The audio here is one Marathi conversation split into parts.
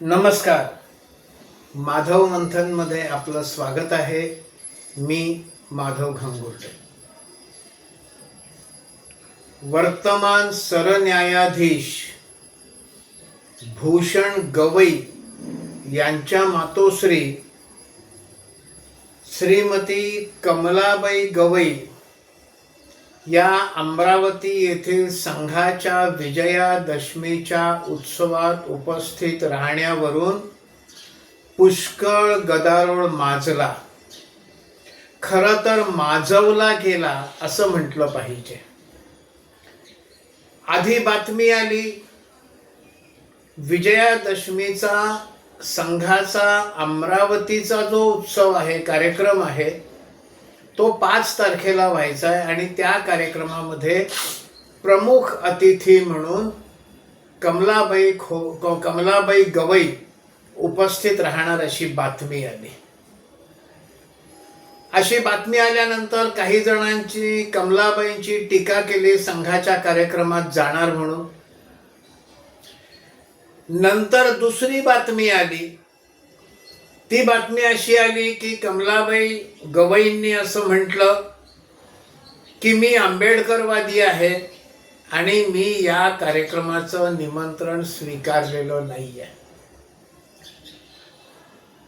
नमस्कार. माधव मंथनमध्ये आपलं स्वागत आहे. मी माधव घंगुर्डे. वर्तमान सरन्यायाधीश भूषण गवई यांच्या मातोश्री श्रीमती कमलाबाई गवई या अमरावती येथील संघाच्या विजयादशमीच्या उत्सवात उपस्थित राहण्यावरून पुष्कळ गदारोळ माजला. खरं तर माजवला गेला असं म्हटलं पाहिजे. आधी बातमी आली विजयादशमीचा संघाचा अमरावतीचा जो उत्सव आहे, कार्यक्रम आहे, तो 5 तारखेला व्हायचा आहे आणि त्या कार्यक्रमामध्ये प्रमुख अतिथी म्हणून कमलाबाई गवई उपस्थित राहणार अशी बातमी आली. अशी बातमी आल्यानंतर काही जणांची कमलाबाईंची टीका केली संघाच्या कार्यक्रमात जाणार म्हणून. नंतर दुसरी बातमी आली. ती बातमी अशी आली की कमलाबाई गवईंनी असं म्हटलं की मी आंबेडकरवादी आहे आणि मी या कार्यक्रमाचं निमंत्रण स्वीकारलेलं नाही आहे.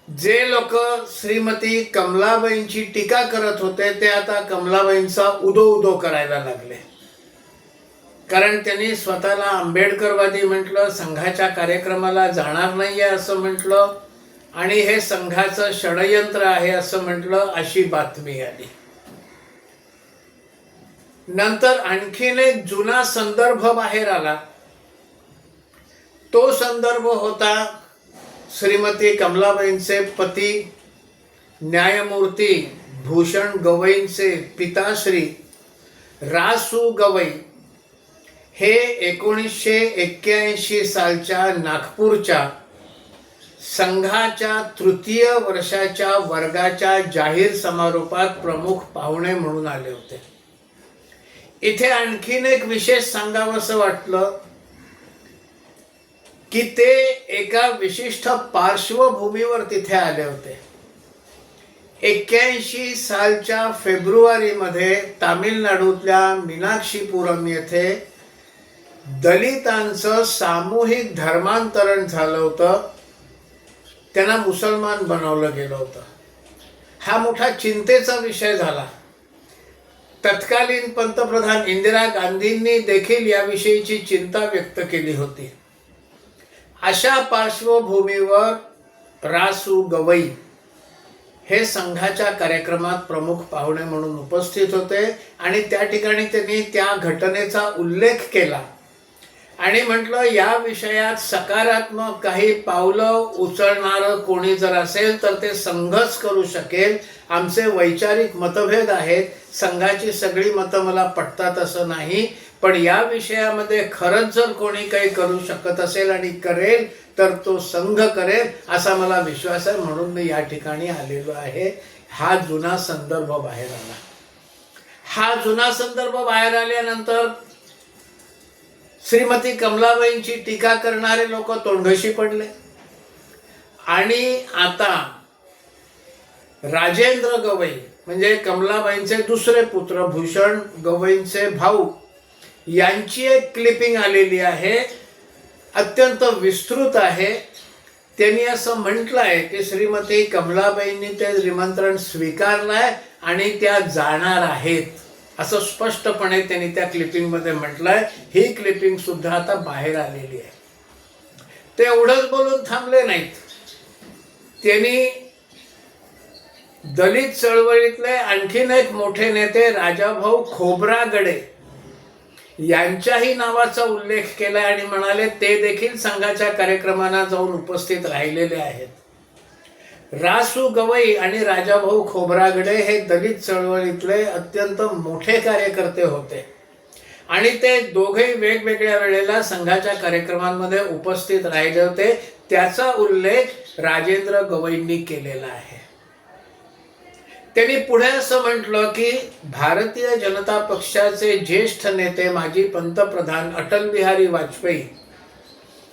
जे लोक श्रीमती कमलाबाईंची टीका करत होते ते आता कमलाबाईंचा उदो करायला लागले. कारण त्यांनी स्वतःला आंबेडकरवादी म्हटलं, संघाच्या कार्यक्रमाला जाणार नाही आहे असं म्हटलं आणि हे संघाचं षडयंत्र आहे असं म्हटलं. अशी बातमी आली. नंतर आणखीन एक जुना संदर्भ बाहेर आला. तो संदर्भ होता श्रीमती कमलाबाईंचे पती न्यायमूर्ती भूषण गवईंचे पिताश्री रासू गवई हे 1981 सालच्या नागपूरच्या संघाच्या तृतीय वर्षाच्या वर्गाच्या जाहीर समारोपात प्रमुख पाहुणे म्हणून आले होते. इथे आणखीन एक विशेष सांगावंसं वाटलं की ते एका विशिष्ट पार्श्वभूमीवर तिथे आले होते. 81 सालच्या फेब्रुवारीमध्ये तामिळनाडूतल्या मीनाक्षीपुरम येथे दलितांचं सामूहिक धर्मांतरण झालं होतं. त्यांना मुसलमान बनवलं गेलं होतं. हा मोठा चिंतेचा विषय झाला. तत्कालीन पंतप्रधान इंदिरा गांधींनी देखील याविषयीची चिंता व्यक्त केली होती. अशा पार्श्वभूमीवर रासू गवई हे संघाच्या कार्यक्रमात प्रमुख पाहुणे म्हणून उपस्थित होते आणि त्या ठिकाणी त्यांनी त्या घटनेचा उल्लेख केला आणि म्हटलं या विषयात सकारात्मक काही पावलं उचलणारं कोणी जर असेल तर ते संघच करू शकेल. आमचे वैचारिक मतभेद आहेत, संघाची सगळी मतं मला पटतात असं नाही, पण या विषयामध्ये खरंच जर कोणी काही करू शकत असेल आणि करेल तर तो संघ करेल असा मला विश्वास आहे. म्हणून मी या ठिकाणी आलेलो आहे. हा जुना संदर्भ बाहेर आला. हा जुना संदर्भ बाहेर आल्यानंतर श्रीमती कमलाबाईंची टीका करणारे लोक तोंडघशी पडले आणि आता राजेंद्र गवई म्हणजे कमलाबाईंचे दुसरे पुत्र भूषण गवईंचे भाऊ यांची एक क्लिपिंग आलेली आहे. अत्यंत विस्तृत आहे. त्यांनी असं म्हटलं आहे की श्रीमती कमलाबाईंनी ते निमंत्रण स्वीकारलंय आणि त्या जाणार आहेत असं स्पष्टपणे त्यांनी त्या क्लिपिंगमध्ये म्हटलंय. ही क्लिपिंग सुद्धा आता बाहेर आलेली आहे. ते एवढंच बोलून थांबले नाहीत. त्यांनी दलित चळवळीतले आणखीन एक मोठे नेते राजाभाऊ खोब्रागडे यांच्याही नावाचा उल्लेख केला आणि म्हणाले ते देखील संघाच्या कार्यक्रमांना जाऊन उपस्थित राहिलेले आहेत. रासू गवई आणि राजाभाऊ खोब्रागडे हे दलित चळवळीतले अत्यंत मोठे कार्यकर्ते होते आणि ते दोघेही वेगवेगळ्या वेळेला संघाच्या कार्यक्रमांमध्ये उपस्थित राहिले होते. त्याचा उल्लेख राजेंद्र गवईंनी केलेला आहे. त्यांनी पुढे असं म्हटलं की भारतीय जनता पक्षाचे ज्येष्ठ नेते माजी पंतप्रधान अटल बिहारी वाजपेयी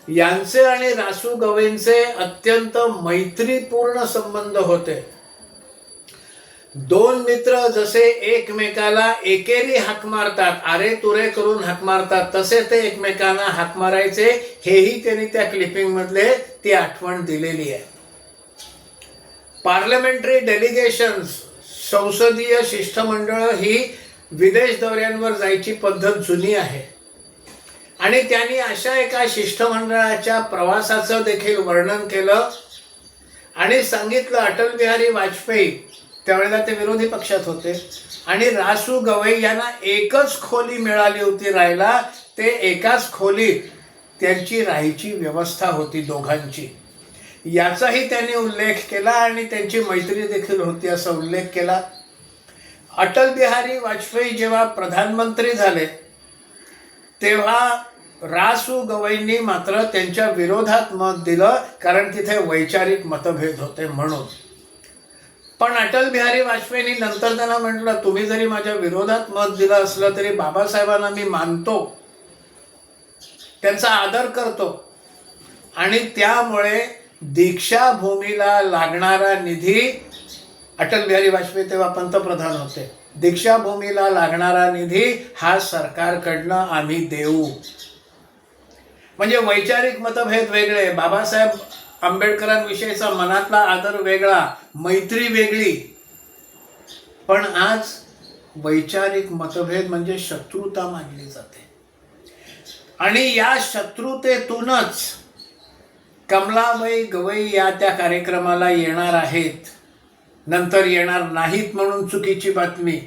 यांचे आणि रासू गवईंचे अत्यंत मैत्रीपूर्ण संबंध होते. दोन मित्र जसे एकमेकाला एकेरी हाक मारतात, अरे तुरे करून हाक मारतात, तसे ते एकमेकांना हाक मारायचे. हेही त्यांनी त्या क्लिपिंग मधले ती आठवण दिलेली आहे. पार्लमेंटरी डेलिगेशन्स, संसदीय शिष्टमंडळ ही विदेश दौऱ्यांवर जायची पद्धत जुनी आहे. आणि त्यांनी अशा एका शिष्टमंडळाच्या प्रवासाचं देखील वर्णन केलं आणि सांगितलं अटल बिहारी वाजपेयी त्यावेळेला ते विरोधी पक्षात होते आणि रासू गवई यांना एकच खोली मिळाली होती राहायला. ते एकाच खोलीत त्यांची राहायची व्यवस्था होती दोघांची, याचाही त्यांनी उल्लेख केला आणि त्यांची मैत्री देखील होती असा उल्लेख केला. अटल बिहारी वाजपेयी जेव्हा प्रधानमंत्री झाले तेव्हा रासू गवईंनी मात्र त्यांच्या विरोधात मत दिलं, कारण तिथे वैचारिक मतभेद होते म्हणून. पण अटल बिहारी वाजपेयींनी नंतर त्यांना म्हटलं, तुम्ही जरी माझ्या विरोधात मत दिलं असलं तरी बाबासाहेबांना मी मानतो, त्यांचा आदर करतो आणि त्यामुळे दीक्षाभूमीला लागणारा निधी, अटल बिहारी वाजपेयी तेव्हा पंतप्रधान होते, दीक्षाभूमीला लागणारा निधी हा सरकारकडनं आम्ही देऊ. म्हणजे वैचारिक मतभेद वेगळे, बाबासाहेब आंबेडकरांविषयीचा मनातला आदर वेगळा, मैत्री वेगळी. पण आज वैचारिक मतभेद म्हणजे शत्रुता मानली जाते आणि या शत्रुतेतूनच कमलाबाई गवई या त्या कार्यक्रमाला येणार आहेत, नंतर येणार नाहीत म्हणून चुकीची बातमी.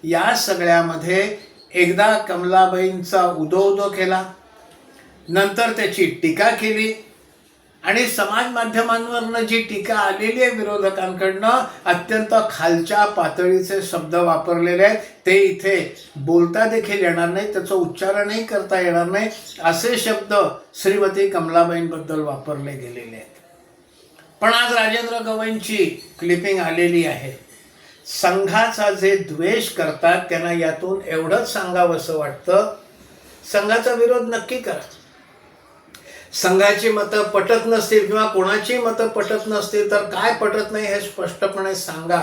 या सगळ्यामध्ये एकदा कमलाबाईंचा उदो केला, नंतर त्याची टीका केली आणि समाज माध्यमांवरनं जी टीका आलेली आहे विरोधकांकडनं, अत्यंत खालच्या पातळीचे शब्द वापरलेले आहेत. ते इथे बोलता देखील येणार नाही, त्याचं उच्चारणही करता येणार नाही, असे शब्द श्रीमती कमलाबाईंबद्दल वापरले गेलेले आहेत. पण आज राजेंद्र गवईंची क्लिपिंग आलेली आहे. संघाचा जे द्वेष करतात त्यांना यातून एवढंच सांगावंसं वाटतं, संघाचा विरोध नक्की करा. संघाची मतं पटत नसतील किंवा कोणाची मतं पटत नसतील तर काय पटत नाही हे स्पष्टपणे सांगा.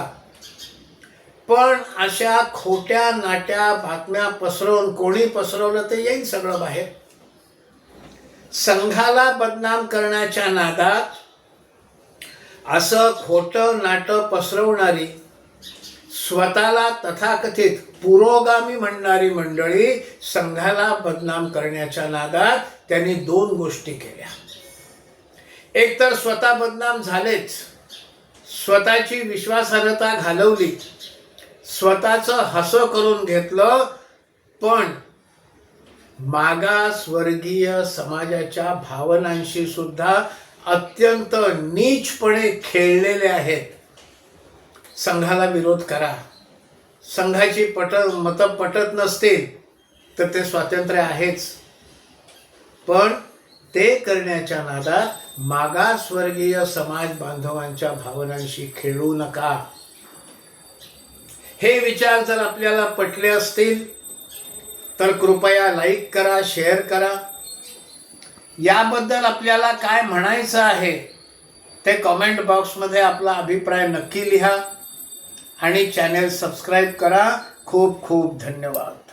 पण अशा खोट्या नाट्या बातम्या पसरवून, कोणी पसरवलं ते येईल सगळं बाहेर. संघाला बदनाम करण्याच्या नादात असं खोटं नाटं पसरवणारी, स्वतःला तथाकथित पुरोगामी म्हणणारी मंडळी संघाला बदनाम करण्याच्या नादात त्यांनी दोन गोष्टी केल्या. एक तर स्वतः बदनाम झालेच, स्वतःची विश्वासार्हता घालवली, स्वतःचं हसं करून घेतलं, पण मागासवर्गीय समाजाच्या भावनांशी सुद्धा अत्यंत नीचपणे खेळलेले आहेत. संघाला विरोध करा. संघाची मतं पटत नसतील तर ते स्वातंत्र्य आहेच, पण ते करण्याच्या नादात मागासवर्गीय समाज बांधवांच्या भावनांशी खेळू नका. हे विचार जर आपल्याला पटले असतील तर कृपया लाईक करा, शेअर करा. याबद्दल आपल्याला काय म्हणायचं आहे ते कमेंट बॉक्समध्ये आपला अभिप्राय नक्की लिहा आणि चॅनेल सबस्क्राईब करा. खूप खूप धन्यवाद.